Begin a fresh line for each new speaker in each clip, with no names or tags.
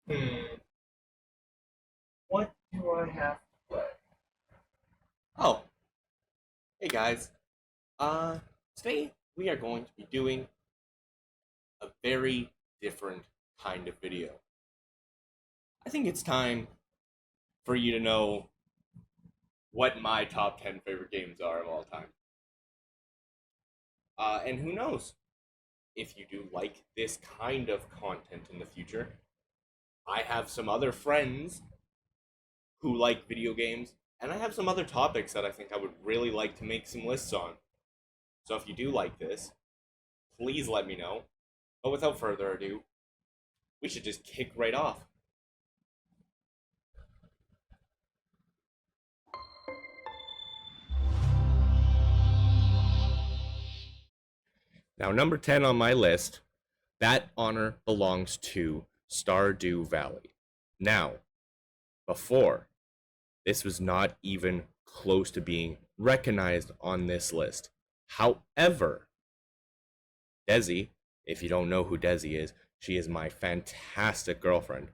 Hmm. What do I have to play?
Oh, hey guys. Uh, Today we are going to be doing a very different kind of video. I think it's time for you to know what my top 10 favorite games are of all time. And who knows, if you do like this kind of content in the future, I have some other friends who like video games, and I have some other topics that I think I would really like to make some lists on. So if you do like this, please let me know. But without further ado, we should just kick right off. Now, number 10 on my list, that honor belongs to Stardew Valley. Now, before, this was not even close to being recognized on this list. However, Desi, if you don't know who Desi is, she is my fantastic girlfriend.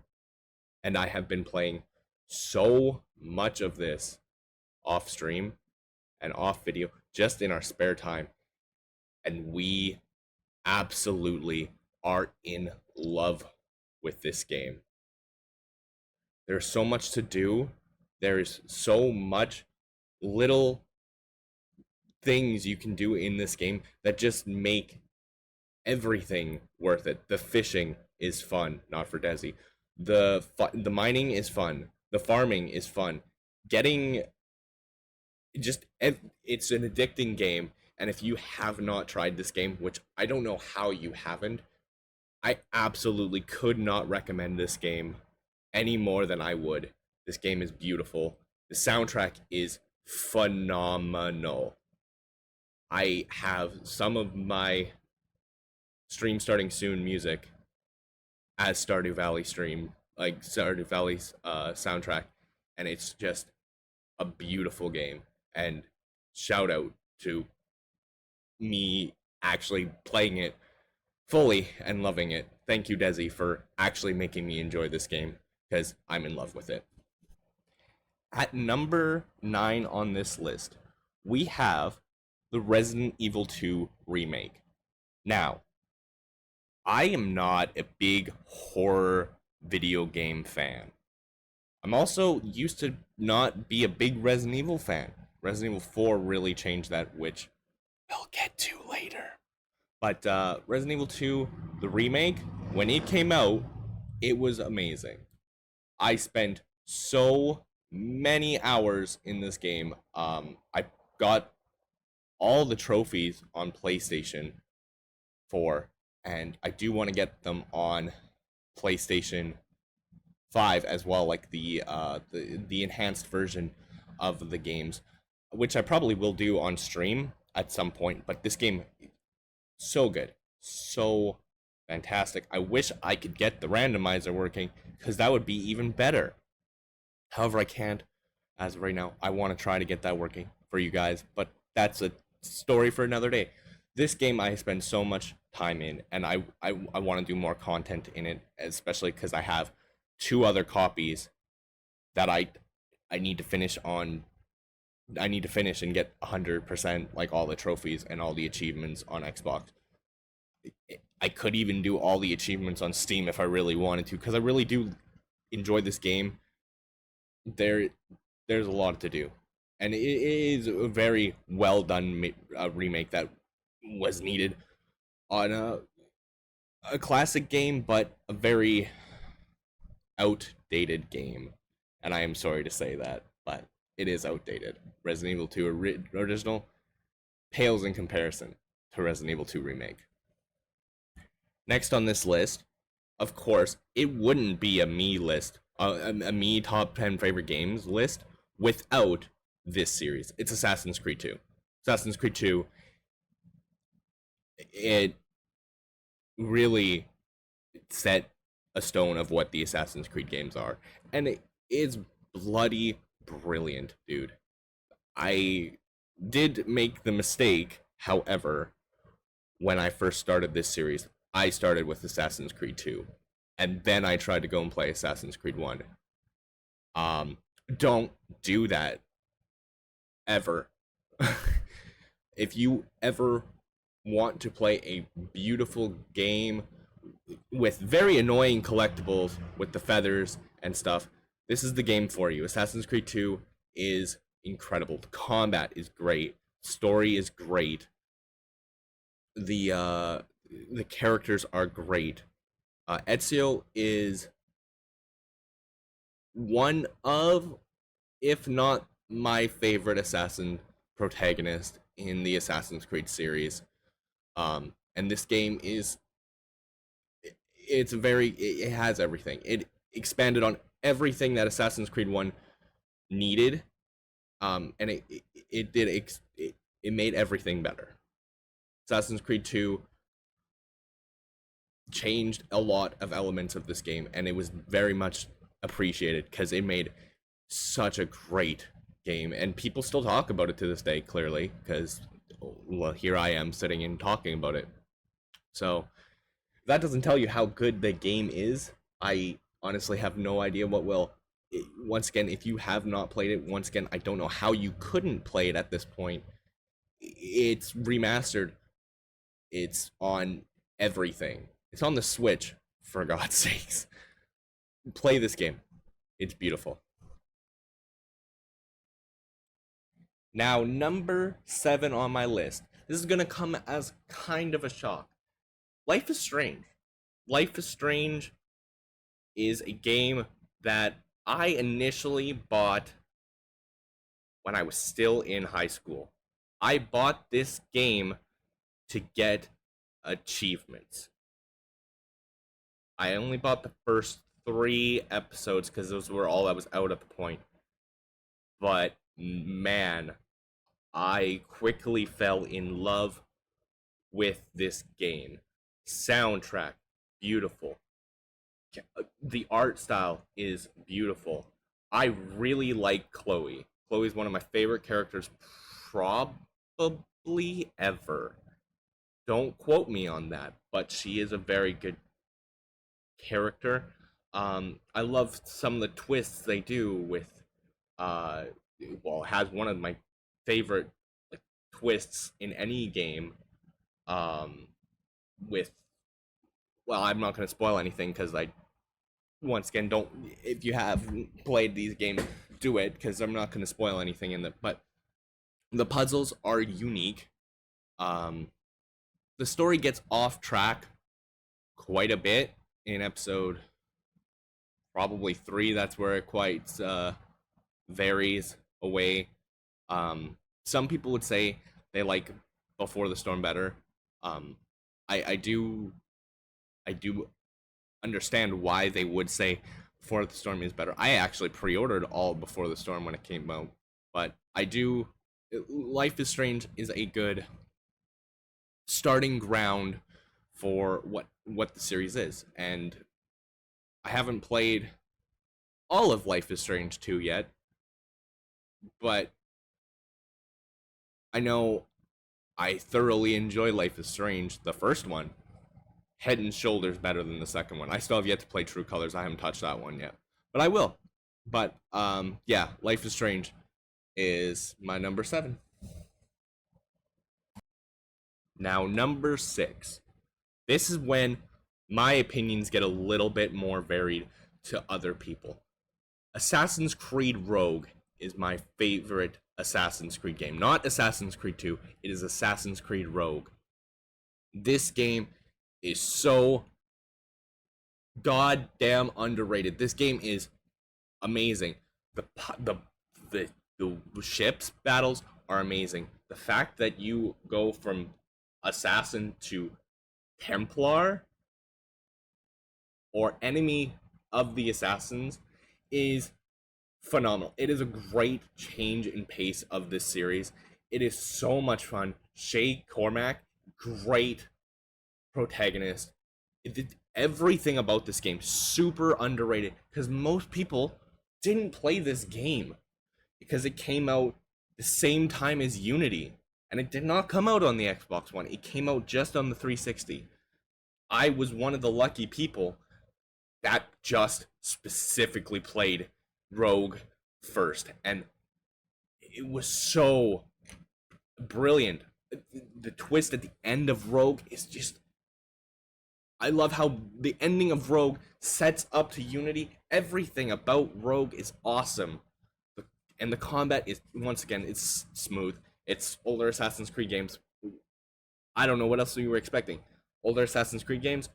And I have been playing so much of this off stream and off video just in our spare time. And we absolutely are in love with this game. There's so much to do. There's so much little things you can do in this game that just make everything worth it. The fishing is fun, not for Desi. The mining is fun. The farming is fun. Getting just it's an addicting game, and if you have not tried this game, which I don't know how you haven't, I absolutely could not recommend this game any more than I would. This game is beautiful. The soundtrack is phenomenal. I have some of my stream starting soon music as Stardew Valley stream, like Stardew Valley's soundtrack, and it's just a beautiful game. And shout out to me actually playing it fully and loving it. Thank you, Desi, for actually making me enjoy this game because I'm in love with it. At number 9 on this list, we have the Resident Evil 2 remake. Now, I am not a big horror video game fan. I'm also used to not be a big Resident Evil fan. Resident Evil 4 really changed that, which we'll get to later. But Resident Evil 2, the remake, when it came out, it was amazing. I spent so many hours in this game. I got all the trophies on PlayStation 4, and I do want to get them on PlayStation 5 as well, like the enhanced version of the games, which I probably will do on stream at some point. But this game, so good, so fantastic. I wish I could get the randomizer working because that would be even better. However, I can't as of right now. I want to try to get that working for you guys, but that's a story for another day. This game I spend so much time in, and I want to do more content in it, especially because I have two other copies that I need to finish on. I need to finish and get 100% like all the trophies and all the achievements on Xbox. I could even do all the achievements on Steam if I really wanted to, because I really do enjoy this game. there there's a lot to do, and it is a very well done remake that was needed on a classic game, but a very outdated game. And I am sorry to say that, but it is outdated. Resident Evil 2 original pales in comparison to Resident Evil 2 remake. Next on this list, of course, it wouldn't be a me list, a me top 10 favorite games list without this series. It's Assassin's Creed 2. Assassin's Creed 2, it really set a stone of what the Assassin's Creed games are. And it is bloody brilliant, dude. I did make the mistake, however, when I first started this series. I started with Assassin's Creed 2. and then I tried to go and play Assassin's Creed 1. Um, don't do that ever. If you ever want to play a beautiful game with very annoying collectibles with the feathers and stuff, this is the game for you. Assassin's Creed 2 is incredible. The combat is great. Story is great. The characters are great. Ezio is one of, if not my favorite assassin protagonist in the Assassin's Creed series. And this game is it has everything. It expanded on everything that Assassin's Creed 1 needed. And it made everything better. Assassin's Creed 2 changed a lot of elements of this game, and it was very much appreciated because it made such a great game, and people still talk about it to this day, clearly, because, well, here I am sitting and talking about it. So that doesn't tell you how good the game is. I honestly have no idea what will. Once again, if you have not played it, once again, I don't know how you couldn't play it at this point. It's remastered. It's on everything. It's on the Switch, for God's sakes. Play this game. It's beautiful. Now, number 7 on my list. This is going to come as kind of a shock. Life is Strange. Life is Strange is a game that I initially bought when I was still in high school. I bought this game to get achievements. I only bought the first 3 episodes because those were all that was out at the point. But man, I quickly fell in love with this game. Soundtrack, beautiful. The art style is beautiful. I really like Chloe. Chloe's one of my favorite characters, probably ever. Don't quote me on that, but she is a very good character. I love some of the twists they do with, uh, well, it has one of my favorite, like, twists in any game. Um, with, well, I'm not going to spoil anything because I, once again, don't. If you have played these games, do it because I'm not going to spoil anything in them. But the puzzles are unique. Um, the story gets off track quite a bit in episode probably 3. That's where it quite varies away. Some people would say they like Before the Storm better. Um, I do understand why they would say Before the Storm is better. I actually pre-ordered all Before the Storm when it came out, but I do. Life is Strange is a good starting ground for what the series is, and I haven't played all of Life is Strange 2 yet, but I know I thoroughly enjoy Life is Strange, the first one, head and shoulders better than the second one. I still have yet to play True Colors. I haven't touched that one yet, but I will. But yeah, Life is Strange is my number 7. Now, number 6. This is when my opinions get a little bit more varied to other people. Assassin's Creed Rogue is my favorite Assassin's Creed game. Not Assassin's Creed 2, it is Assassin's Creed Rogue. This game is so goddamn underrated. This game is amazing. The the ships battles are amazing. The fact that you go from assassin to Templar or enemy of the assassins is phenomenal. It is a great change in pace of this series. It is so much fun. Shay Cormac, great protagonist. Everything about this game super underrated because most people didn't play this game because it came out the same time as Unity, and it did not come out on the Xbox One. It came out just on the 360. I was one of the lucky people that just specifically played Rogue first, and it was so brilliant. The twist at the end of Rogue is just. I love how the ending of Rogue sets up to Unity. Everything about Rogue is awesome. And the combat is, once again, it's smooth. It's older Assassin's Creed games. I don't know what else you were expecting. Older Assassin's Creed games,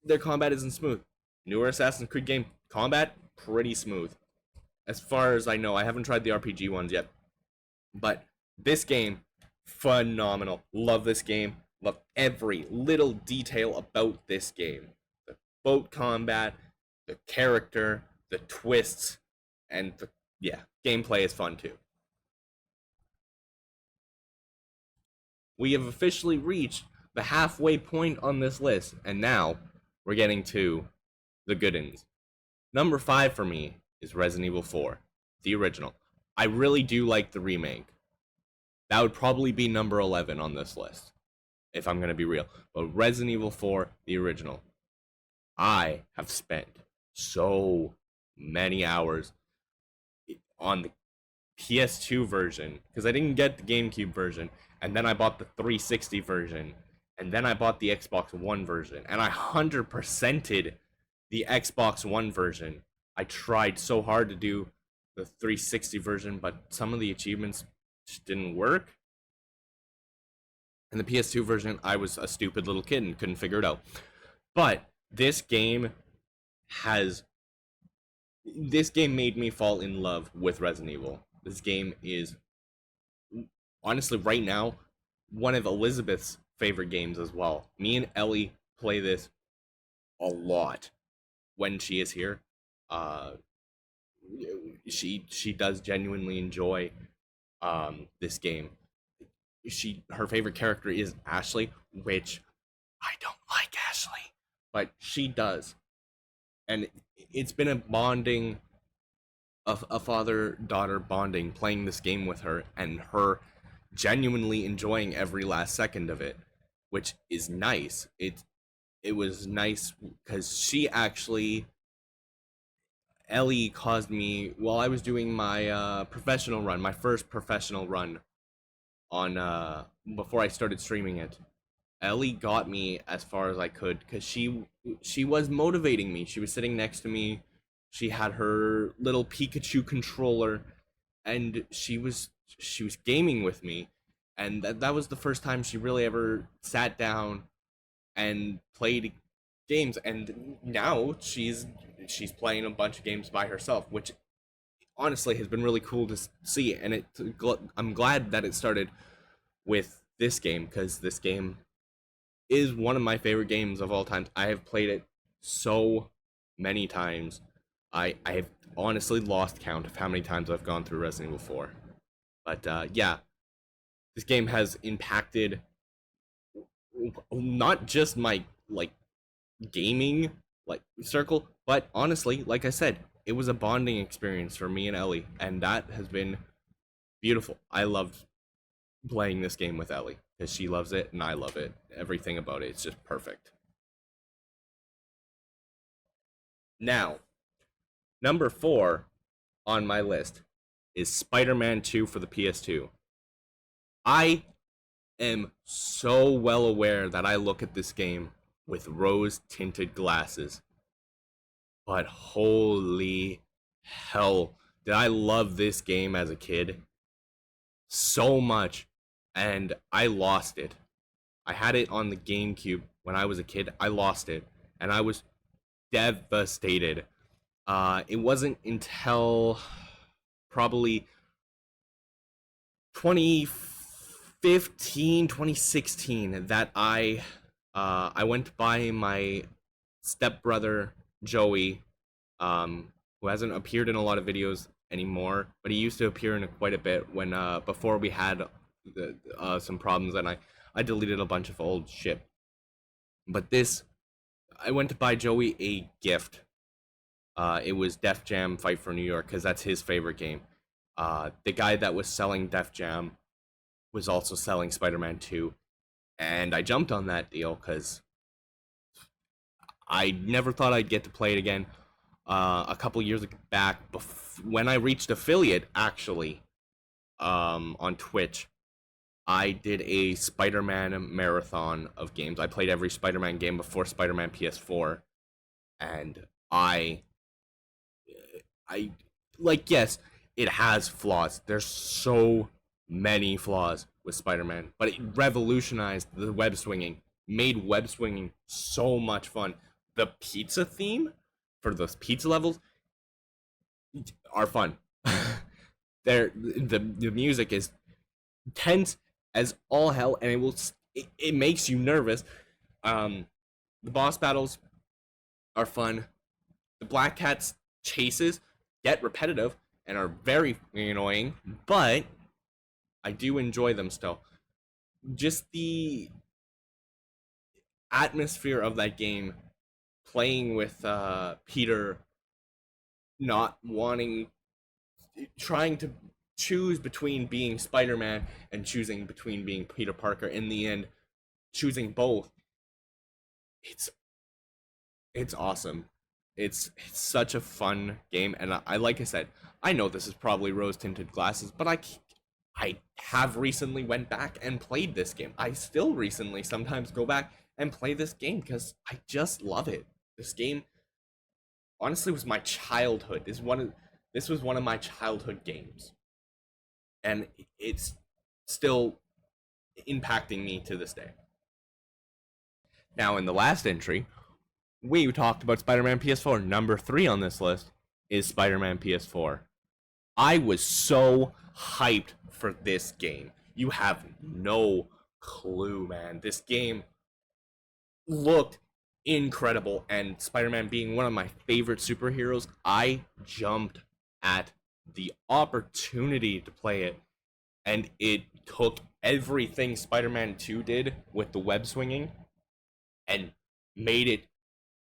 their combat isn't smooth. Newer Assassin's Creed game combat, pretty smooth. As far as I know, I haven't tried the RPG ones yet, but this game, phenomenal. Love this game. Love every little detail about this game. The boat combat, the character, the twists, and the yeah, gameplay is fun too. We have officially reached the halfway point on this list, and now we're getting to the good ends. Number 5 for me is Resident Evil 4, the original. I really do like the remake. That would probably be number 11 on this list, if I'm going to be real. But Resident Evil 4, the original. I have spent so many hours on the PS2 version because I didn't get the GameCube version, and then I bought the 360 version, and then I bought the Xbox One version, and I 100%ed the Xbox One version. I tried so hard to do the 360 version, but some of the achievements just didn't work. In the PS2 version, I was a stupid little kid and couldn't figure it out. But this game has this game made me fall in love with Resident Evil. This game is honestly right now one of Elizabeth's favorite games as well. Me and Ellie play this a lot when she is here. Uh, she does genuinely enjoy this game. Her favorite character is Ashley, which I don't like Ashley, but she does, and it's been a bonding, a father daughter bonding, playing this game with her, and her genuinely enjoying every last second of it, which is nice. It was nice because she actually Ellie caused me while I was doing my professional run, my first professional run on before I started streaming it. Ellie got me as far as I could because she was motivating me. She was sitting next to me. She had her little Pikachu controller, and she was gaming with me, and that was the first time she really ever sat down and played games. And now she's playing a bunch of games by herself, which honestly has been really cool to see. And I'm glad that it started with this game because this game is one of my favorite games of all time. I have played it so many times. I have honestly lost count of how many times I've gone through Resident Evil 4. But yeah, this game has impacted not just my like gaming like circle, but honestly, like I said, it was a bonding experience for me and Ellie, and that has been beautiful. I loved playing this game with Ellie because she loves it and I love it. Everything about it, it's just perfect. Now, number 4 on my list is Spider-Man 2 for the PS2. I am so well aware that I look at this game with rose tinted glasses, but holy hell, did I love this game as a kid so much, and I lost it. I had it on the GameCube when I was a kid. I lost it, and I was devastated. It wasn't until probably 2015, 2016 that I went to buy my stepbrother Joey, who hasn't appeared in a lot of videos anymore, but he used to appear in it quite a bit when before we had some problems, and I deleted a bunch of old shit. But this, I went to buy Joey a gift. It was Def Jam Fight for New York because that's his favorite game. The guy that was selling Def Jam was also selling Spider-Man 2, and I jumped on that deal because I never thought I'd get to play it again. A couple years back, when I reached affiliate, actually, on Twitch, I did a Spider-Man marathon of games. I played every Spider-Man game before Spider-Man PS4, and I like, yes, it has flaws. There's so many flaws with Spider-Man, but it revolutionized the web swinging, made web swinging so much fun. The pizza theme for those pizza levels are fun. The music is tense as all hell, and it makes you nervous. Um, the boss battles are fun. The Black Cat's chases get repetitive and are very annoying, but I do enjoy them still. Just the atmosphere of that game, playing with Peter, not wanting, trying to choose between being Spider-Man and choosing between being Peter Parker. In the end, choosing both. It's it's awesome. It's such a fun game, and I like I said, I know this is probably rose tinted glasses, but I have recently went back and played this game. I still recently sometimes go back and play this game because I just love it. This game honestly was my childhood. This was one of my childhood games, and it's still impacting me to this day. Now, in the last entry, we talked about Spider-Man PS4. Number 3 on this list is Spider-Man PS4. I was so hyped for this game. You have no clue, man. This game looked incredible, and Spider-Man being one of my favorite superheroes, I jumped at the opportunity to play it, and it took everything Spider-Man 2 did with the web swinging and made it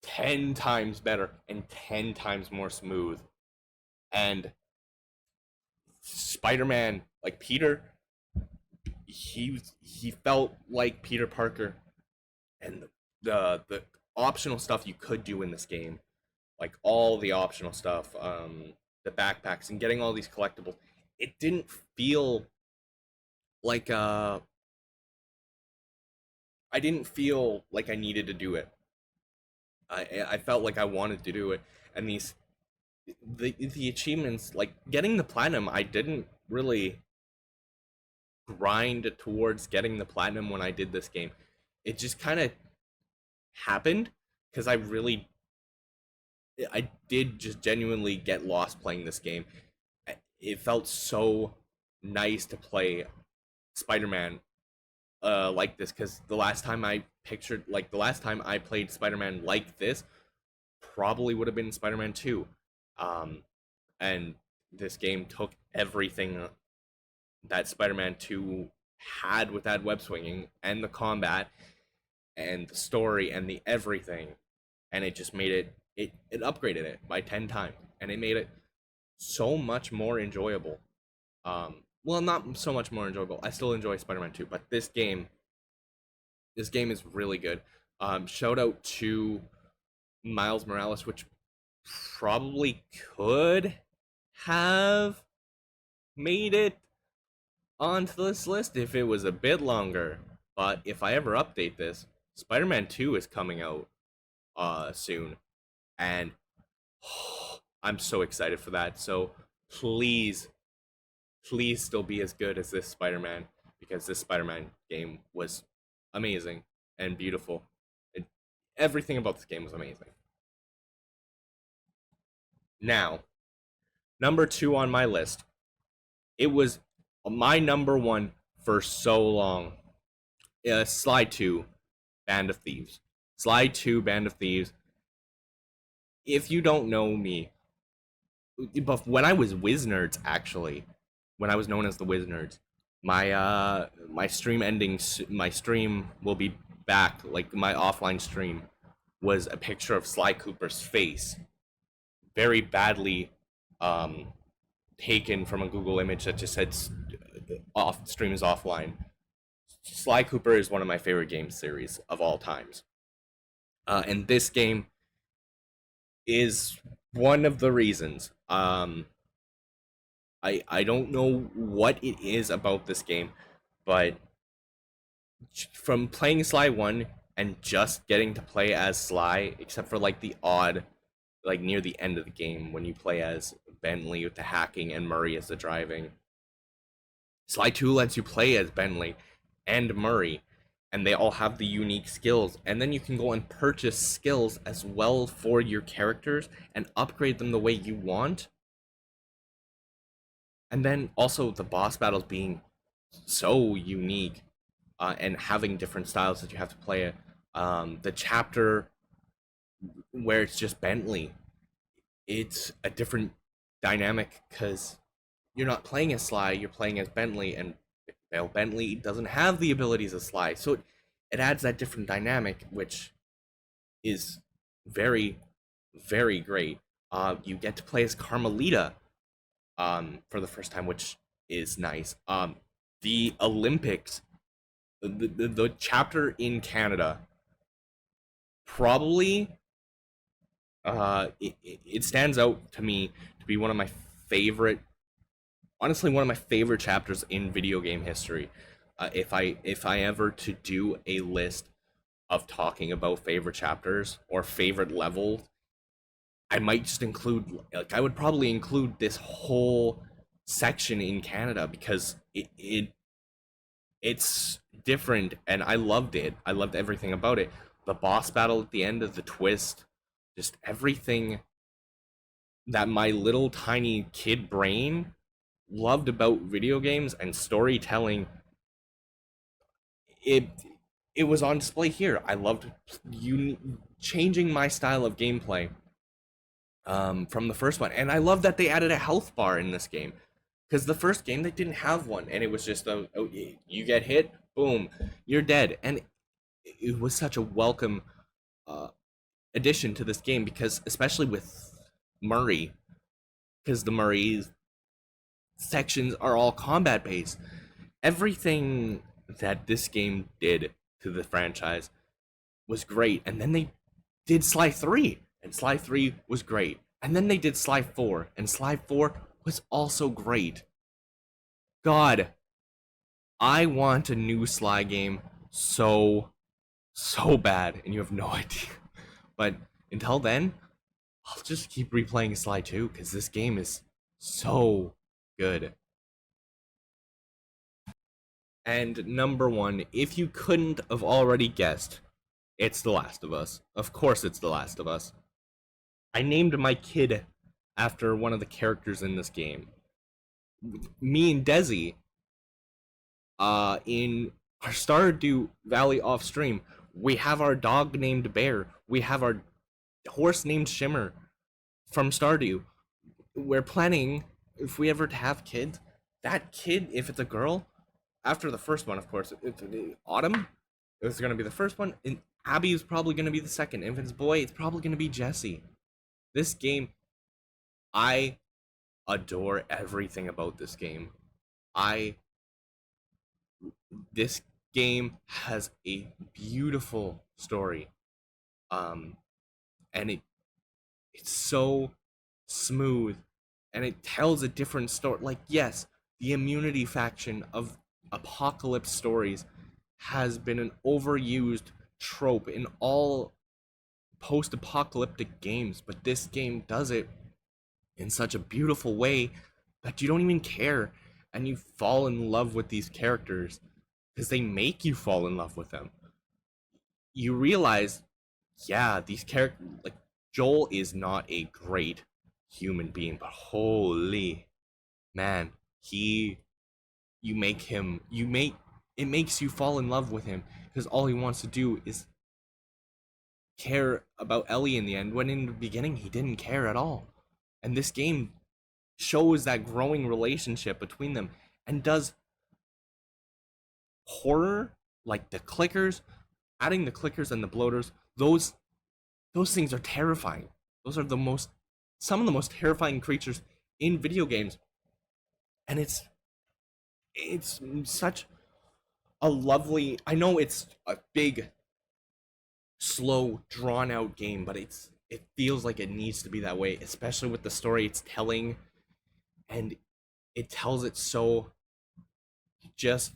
10 times better and 10 times more smooth. And Spider-Man, like Peter, he felt like Peter Parker, and the optional stuff you could do in this game, like all the optional stuff, the backpacks and getting all these collectibles, it didn't feel like I didn't feel like I needed to do it. I felt like I wanted to do it, and the achievements, like getting the platinum, I didn't really grind towards getting the platinum when I did this game. It just kind of happened because I did just genuinely get lost playing this game. It felt so nice to play Spider-Man like this, because the last time I played Spider-Man like this probably would have been Spider-Man 2. Um and this game took everything that Spider-Man 2 had with that web swinging and the combat and the story and the everything, and it just made it upgraded it by 10 times, and it made it so much more enjoyable. Well, not so much more enjoyable. I still enjoy Spider-Man 2, but this game is really good. Shout out to Miles Morales, which probably could have made it onto this list if it was a bit longer. But if I ever update this, Spider-Man 2 is coming out soon, and I'm so excited for that. So please, please still be as good as this Spider-Man, because this Spider-Man game was amazing and beautiful. It, everything about this game was amazing. Now, number 2 on my list. It was my number 1 for so long. Slide 2, Band of Thieves. Slide 2, Band of Thieves. If you don't know me, but when I was WizNerds, actually, when I was known as the WizNerds, my stream will be back. Like my offline stream was a picture of Sly Cooper's face, very badly um, taken from a Google image that just said off stream is offline. Sly Cooper is one of my favorite game series of all times, and this game is one of the reasons. I don't know what it is about this game, but from playing Sly 1 and just getting to play as Sly, except for like the odd, like near the end of the game when you play as Bentley with the hacking and Murray as the driving. Sly 2 lets you play as Bentley and Murray, and they all have the unique skills. And then you can go and purchase skills as well for your characters and upgrade them the way you want. And then also the boss battles being so unique, and having different styles that you have to play it. The chapter where it's just Bentley, it's a different dynamic because you're not playing as Sly, you're playing as Bentley, and Bentley doesn't have the abilities of Sly, so it adds that different dynamic, which is very, very great. You get to play as Carmelita, for the first time, which is nice. The Olympics, the chapter in Canada, probably it stands out to me to be one of my favorite, honestly one of my favorite chapters in video game history. If I ever to do a list of talking about favorite chapters or favorite levels, I might just include, like, I would probably include this whole section in Canada because it's different and I loved it. I loved everything about it. The boss battle at the end of the twist, just everything that my little tiny kid brain loved about video games and storytelling, it it was on display here. I loved you changing my style of gameplay, from the first one, and I love that they added a health bar in this game because the first game they didn't have one, and it was just a, oh, you get hit, boom, you're dead, and it was such a welcome uh, addition to this game because especially with Murray, because the Murray sections are all combat based. Everything that this game did to the franchise was great, and then they did Sly 3, and Sly 3 was great. And then they did Sly 4, and Sly 4 was also great. God, I want a new Sly game so, so bad, and you have no idea. But until then, I'll just keep replaying Sly 2 because this game is so good. And number one, if you couldn't have already guessed, it's The Last of Us. Of course, it's The Last of Us. I named my kid after one of the characters in this game. Me and Desi, in our Stardew Valley off stream, we have our dog named Bear. We have our horse named Shimmer from Stardew. We're planning, if we ever have kids, that kid, if it's a girl, after the first one, of course, it's Autumn. It's going to be the first one, and Abby is probably going to be the second. If it's boy, it's probably going to be Jesse. This game, I adore everything about this game. I This game has a beautiful story, um, and it's so smooth, and it tells a different story. Like, yes, the immunity faction of apocalypse stories has been an overused trope in all post-apocalyptic games, but this game does it in such a beautiful way that you don't even care, and you fall in love with these characters because they make you fall in love with them. You realize, yeah, these characters, like Joel is not a great human being, but holy man, he you make him you make it makes you fall in love with him because all he wants to do is care about Ellie in the end, when in the beginning he didn't care at all. And this game shows that growing relationship between them and does horror, like the clickers, adding the clickers and the bloaters, those things are terrifying. Those are the most some of the most terrifying creatures in video games. And it's such a lovely, I know it's a big, slow, drawn out game, but it feels like it needs to be that way, especially with the story it's telling, and it tells it so just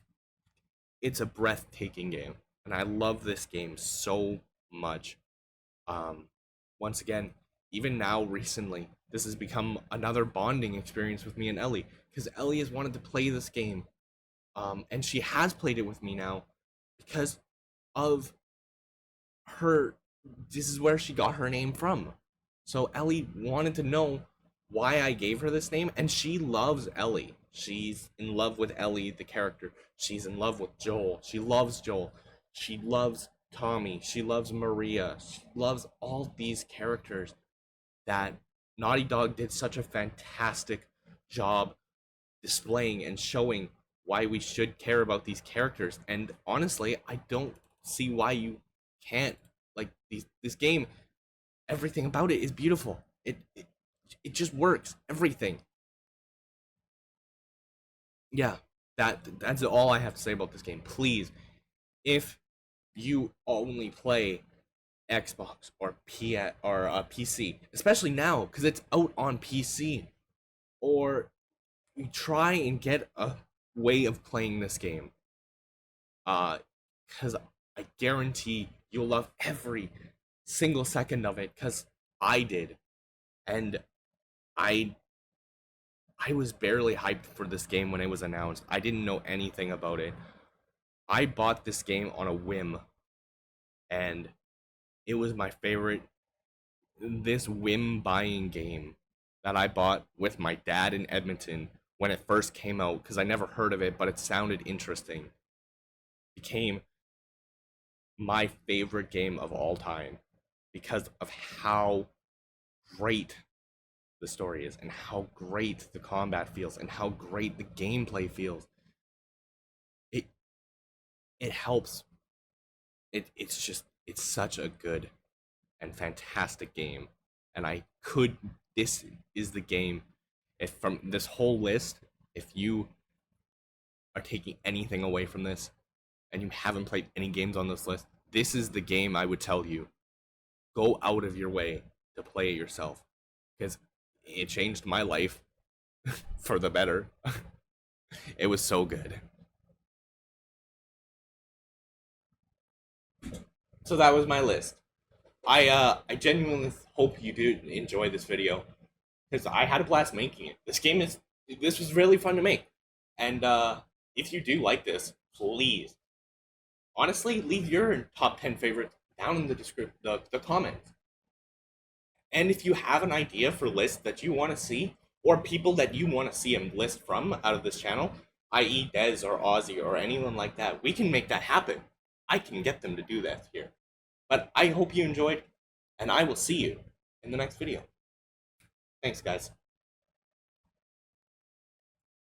it's a breathtaking game, and I love this game so much. Um, Once again, even now recently, this has become another bonding experience with me and Ellie because Ellie has wanted to play this game, and she has played it with me now because of her. This is where she got her name from. So Ellie wanted to know why I gave her this name, and she loves Ellie. She's in love with Ellie, the character. She's in love with Joel. She loves Joel. She loves Tommy. She loves Maria. She loves all these characters that Naughty Dog did such a fantastic job displaying and showing why we should care about these characters. And honestly, I don't see why you can't. Like this game, everything about it is beautiful. It just works. Everything. Yeah, that's all I have to say about this game. Please, if you only play Xbox or PC, especially now because it's out on PC, or you try and get a way of playing this game. Because I guarantee you'll love every single second of it. Because I did, and I I was barely hyped for this game when it was announced. I didn't know anything about it. I bought this game on a whim, and it was my favorite. This whim buying game that I bought with my dad in Edmonton when it first came out because I never heard of it, but it sounded interesting. Became my favorite game of all time because of how great the story is and how great the combat feels and how great the gameplay feels. It it helps. It's such a good and fantastic game. And I could this is the game if from this whole list, if you are taking anything away from this and you haven't played any games on this list, this is the game I would tell you go out of your way to play it yourself because it changed my life for the better. It was so good. So that was my list. I genuinely hope you do enjoy this video because I had a blast making it. This was really fun to make, and if you do like this, please honestly leave your top 10 favorites down in the description, the comments. And if you have an idea for lists that you want to see, or people that you want to see a list from out of this channel, i.e., Dez or Ozzy or anyone like that, we can make that happen. I can get them to do that here. But I hope you enjoyed, and I will see you in the next video. Thanks, guys.